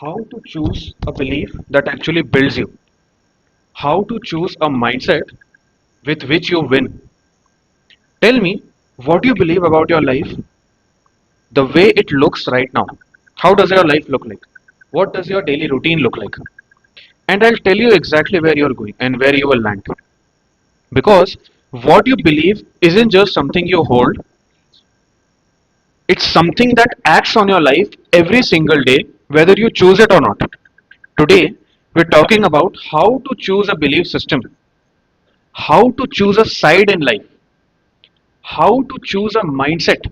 how to choose a belief that actually builds you, how to choose a mindset with which you win. Tell me what you believe about your life, the way it looks right now. How does your life look like? What does your daily routine look like? And I'll tell you exactly where you're going and where you will land. Because what you believe isn't just something you hold, it's something that acts on your life every single day, whether you choose it or not. Today, we're talking about how to choose a belief system, how to choose a side in life, how to choose a mindset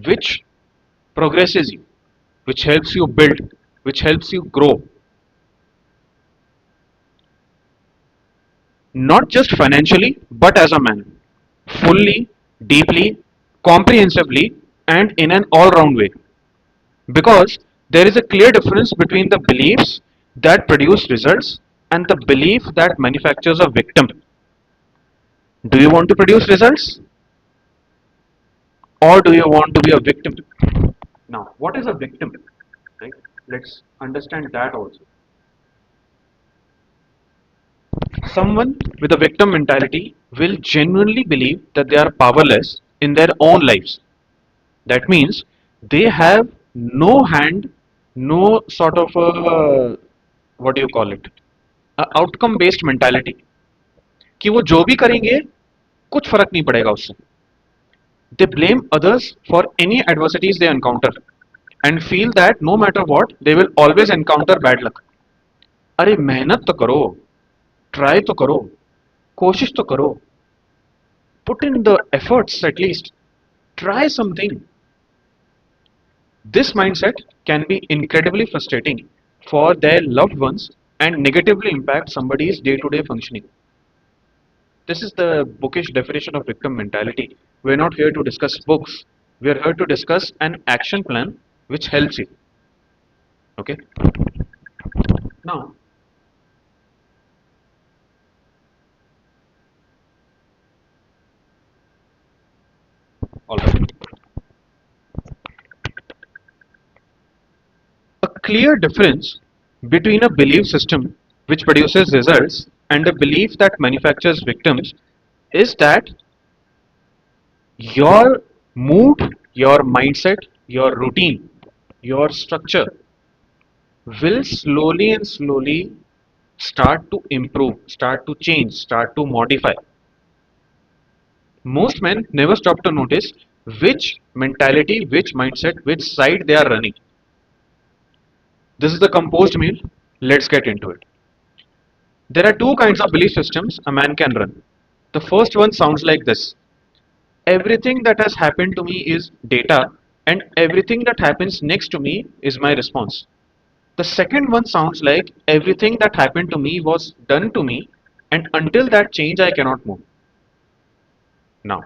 which progresses you, which helps you build, which helps you grow, not just financially, but as a man, fully, deeply, comprehensively, and in an all round way. Because there is a clear difference between the beliefs that produce results and the belief that manufactures a victim. Do you want to produce results or do you want to be a victim? Now, what is a victim? Right? Let's understand that also. Someone with a victim mentality will genuinely believe that they are powerless in their own lives. That means they have no hand, no sort of a, what do you call it? A outcome based mentality. कि वो जो भी करेंगे कुछ फर्क नहीं पड़ेगा उससे. They blame others for any adversities they encounter and feel that no matter what they will always encounter bad luck. अरे मेहनत तो करो, ट्राई तो करो, कोशिश तो करो, put in the efforts at least, try something. This mindset can be incredibly frustrating for their loved ones and negatively impact somebody's day-to-day functioning. This is the bookish definition of victim mentality. We're not here to discuss books. We're here to discuss an action plan which helps you. Okay? Now, all right. A clear difference between a belief system which produces results and a belief that manufactures victims is that your mood, your mindset, your routine, your structure will slowly and slowly start to improve, start to change, start to modify. Most men never stop to notice which mentality, which mindset, which side they are running. This is the composed meal. Let's get into it. There are two kinds of belief systems a man can run. The first one sounds like this: everything that has happened to me is data, and everything that happens next to me is my response. The second one sounds like everything that happened to me was done to me, and until that change, I cannot move. Now,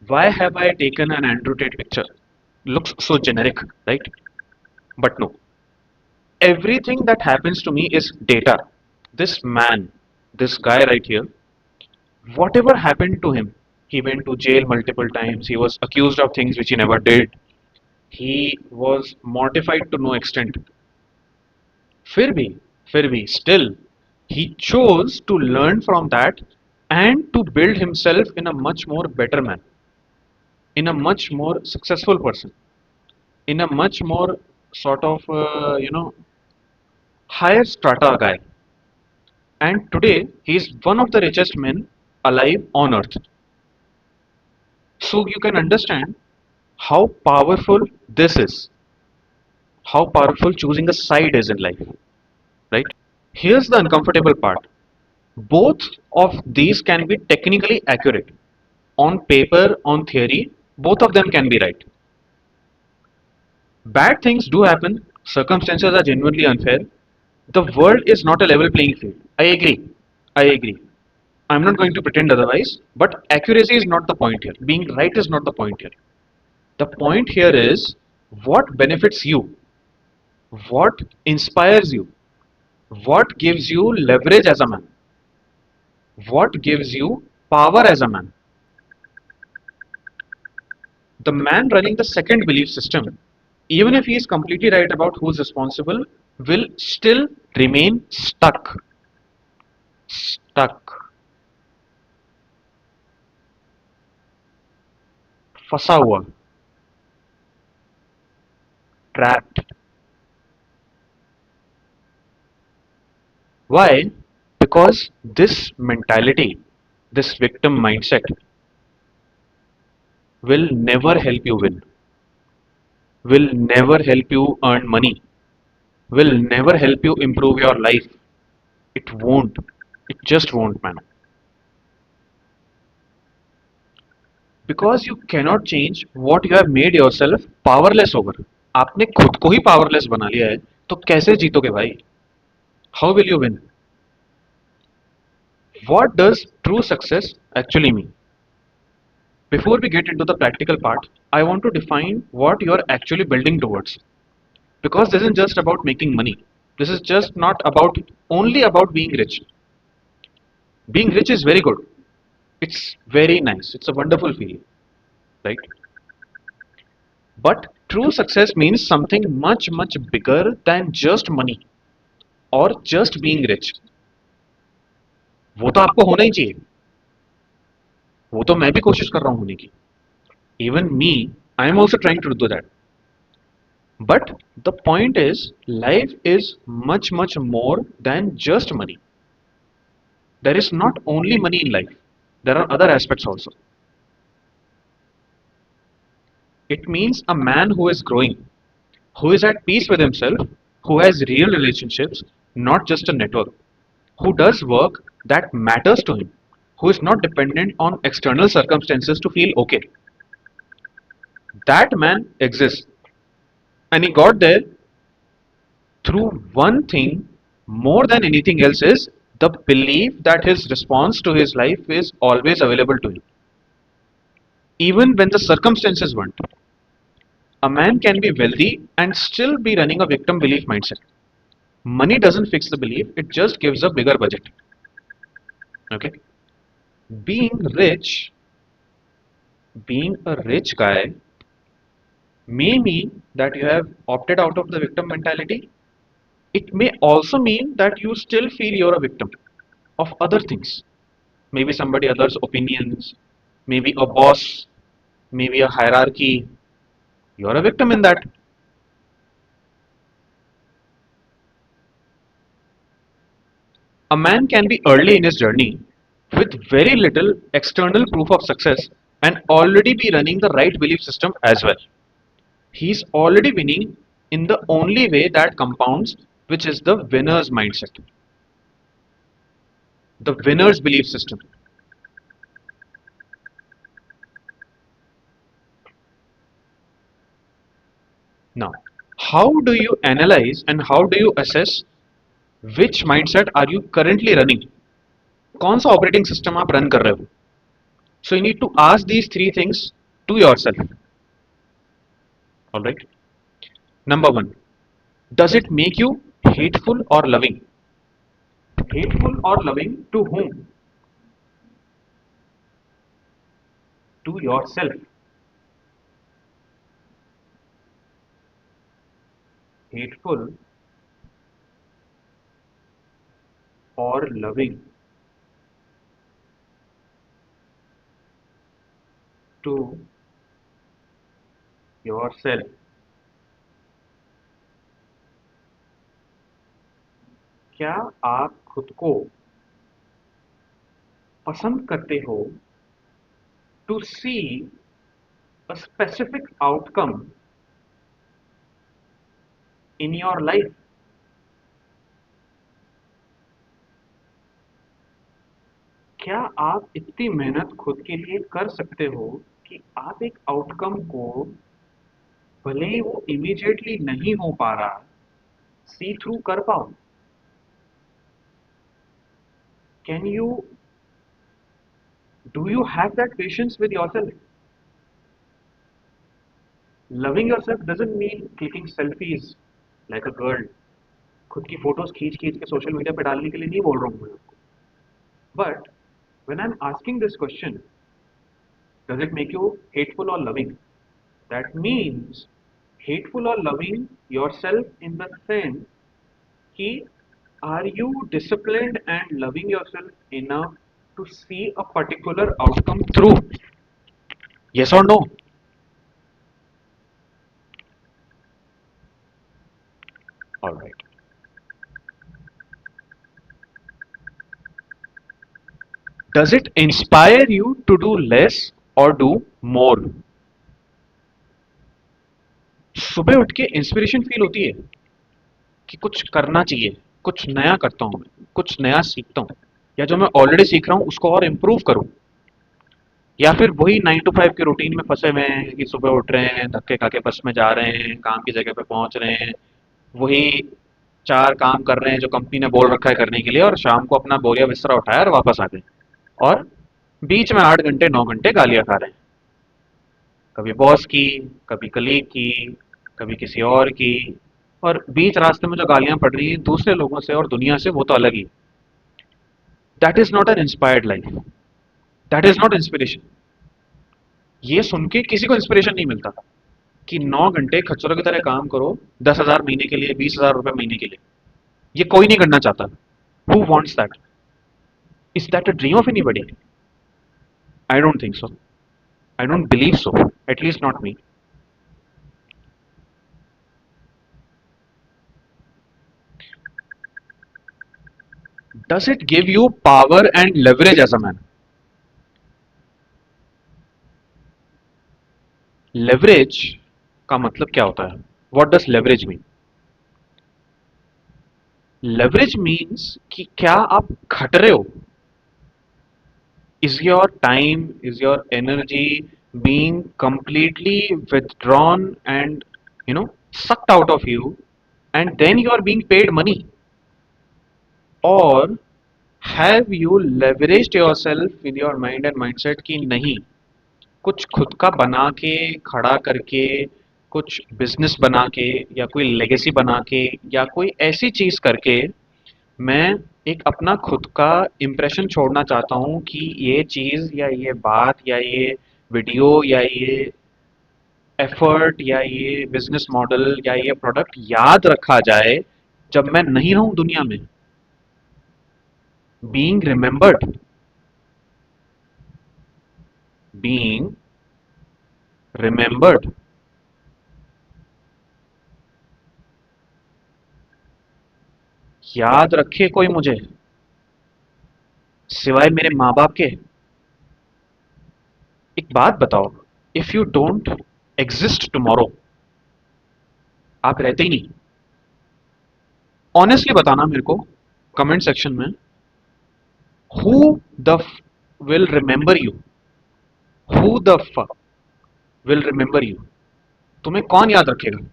why have I taken an Andrew Tate picture? Looks so generic, right? But no. Everything that happens to me is data. This man, this guy right here, whatever happened to him, he went to jail multiple times, he was accused of things which he never did, he was mortified to no extent. फिर भी, still, he chose to learn from that and to build himself in a much more better man, in a much more successful person, in a much more sort of, higher strata guy. And today, he is one of the richest men alive on earth. So you can understand how powerful this is, how powerful choosing a side is in life, right? Here's the uncomfortable part. Both of these can be technically accurate. On paper, on theory, both of them can be right. Bad things do happen, circumstances are genuinely unfair. The world is not a level playing field. I agree. I agree. I'm not going to pretend otherwise, but accuracy is not the point here. Being right is not the point here. The point here is what benefits you, what inspires you, what gives you leverage as a man, what gives you power as a man. The man running the second belief system even if he is completely right about who's responsible, will still remain stuck. Stuck. फंसा हुआ. Trapped. Why? Because this mentality, this victim mindset, will never help you win, will never help you earn money, will never help you improve your life. It won't. It just won't, man. Because you cannot change what you have made yourself powerless over. आपने खुद को ही powerless बना लिया है, तो कैसे जीतोगे भाई? How will you win? What does true success actually mean? Before we get into the practical part, I want to define what you are actually building towards. Because this isn't just about making money. This is just not about only about being rich. Being rich is very good. It's very nice. It's a wonderful feeling, right? But true success means something much, much bigger than just money or just being rich. वो तो आपको होना ही चाहिए. वो तो मैं भी कोशिश कर रहा हूँ होने की. Even me, I am also trying to do that. But the point is, life is much, much more than just money. There is not only money in life, there are other aspects also. It means a man who is growing, who is at peace with himself, who has real relationships, not just a network, who does work that matters to him, who is not dependent on external circumstances to feel okay. That man exists. And he got there through one thing more than anything else is the belief that his response to his life is always available to him. Even when the circumstances weren't. A man can be wealthy and still be running a victim belief mindset. Money doesn't fix the belief, it just gives a bigger budget. Okay? Being rich, being a rich guy may mean that you have opted out of the victim mentality. It may also mean that you still feel you're a victim of other things. Maybe somebody else's opinions, maybe a boss, maybe a hierarchy. You're a victim in that. A man can be early in his journey with very little external proof of success and already be running the right belief system as well. He's already winning in the only way that compounds, which is the winner's mindset, the winner's belief system. Now, how do you analyze and how do you assess which mindset are you currently running? कौन सा operating system आप run कर रहे हो? So you need to ask these three things to yourself. All right. Number one, does it make you hateful or loving? Hateful or loving to whom? To yourself. Hateful or loving to yourself. क्या आप खुद को पसंद करते हो to see a specific outcome in your life? क्या आप इतनी मेहनत खुद के लिए कर सकते हो कि आप एक आउटकम को भले ही वो इमीडिएटली नहीं हो पा रहा सी थ्रू कर पाओ? Can you do you have that patience with yourself? Loving yourself doesn't mean clicking selfies like a girl. खुद की फोटोज खींच खींच के सोशल मीडिया पे डालने के लिए नहीं बोल रहा हूँ मैं आपको. But when I'm asking this question, does it make you hateful or loving? That means Hateful or loving yourself in the sense कि are you disciplined and loving yourself enough to see a particular outcome through? Yes or no? All right. Does it inspire you to do less or do more? सुबह उठ के inspiration feel होती है कि कुछ करना चाहिए, कुछ नया करता हूँ मैं, कुछ नया सीखता हूँ, या जो मैं ऑलरेडी सीख रहा हूँ उसको और इम्प्रूव करूँ, या फिर वही 9 to 5 के रूटीन में फंसे हुए हैं कि सुबह उठ रहे हैं, धक्के खा के बस में जा रहे हैं, काम की जगह पे पहुंच रहे हैं, वही 4 काम कर रहे हैं जो कंपनी ने बोल रखा है करने के लिए, और शाम को अपना बोरिया बिस्तरा उठाया और वापस आ गए, और बीच में 8 घंटे 9 घंटे गालियां खा रहे हैं, कभी बॉस की, कभी कलीग की, कभी किसी और की, और बीच रास्ते में जो गालियां पड़ रही हैं दूसरे लोगों से और दुनिया से, वो तो अलग ही। That is not an inspired life, that is not inspiration. ये सुन के किसी को इंस्पिरेशन नहीं मिलता कि 9 घंटे खच्चरों की तरह काम करो, 10,000 महीने के लिए, 20,000 रुपए महीने के लिए। ये कोई नहीं करना चाहता। Who wants that? Is that a dream of anybody? I don't think so, I don't believe so, at least not me. Does it give you power and leverage as a man? Leverage का मतलब क्या होता है? What does leverage mean? Leverage means कि क्या आप खट रहे हो? Is your time, is your energy being completely withdrawn and, sucked out of you, and then you are being paid money? Or have you leveraged yourself with your mind and mindset कि नहीं, कुछ खुद का बना के, खड़ा करके, कुछ बिजनेस बना के, या कोई लेगेसी बना के, या कोई ऐसी चीज करके मैं एक अपना खुद का इम्प्रेशन छोड़ना चाहता हूँ कि ये चीज या ये बात या ये वीडियो या ये एफर्ट या ये बिजनेस मॉडल या ये प्रोडक्ट याद रखा जाए जब मैं नहीं रहूं दुनिया में। बीइंग रिमेम्बर्ड, बीइंग रिमेम्बर्ड, याद रखे कोई मुझे सिवाय मेरे माँ बाप के। एक बात बताओ, if you don't exist tomorrow, आप रहते ही नहीं, ऑनेस्टली बताना मेरे को कमेंट सेक्शन में, who the will remember you, who the will remember you, तुम्हें कौन याद रखेगा?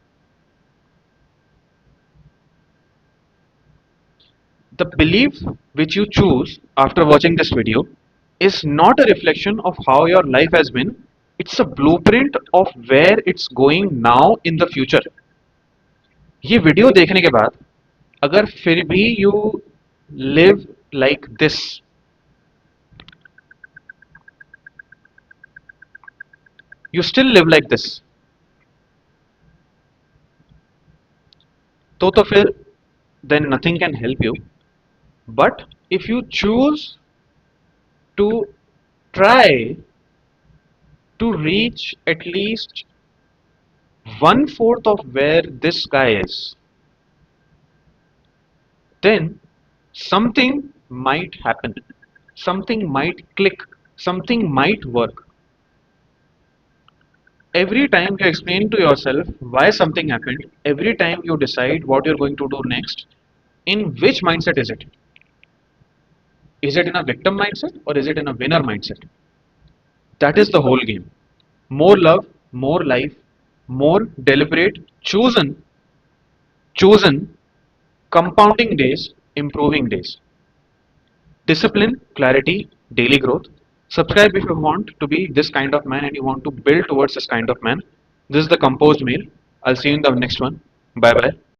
The belief which you choose after watching this video is not a reflection of how your life has been, it's a blueprint of where it's going now in the future. ये video देखने के बाद अगर फिर भी you live like this, you still live like this, तो फिर then nothing can help you. But if you choose to try to reach at least 1/4 of where this guy is, then something might happen, something might click, something might work. Every time you explain to yourself why something happened, every time you decide what you're going to do next, in which mindset is it? Is it in a victim mindset or is it in a winner mindset? That is the whole game. More love, more life, more deliberate, chosen, compounding days, improving days. Discipline, clarity, daily growth. Subscribe if you want to be this kind of man and you want to build towards this kind of man. This is the composed meal. I'll see you in the next one. Bye bye.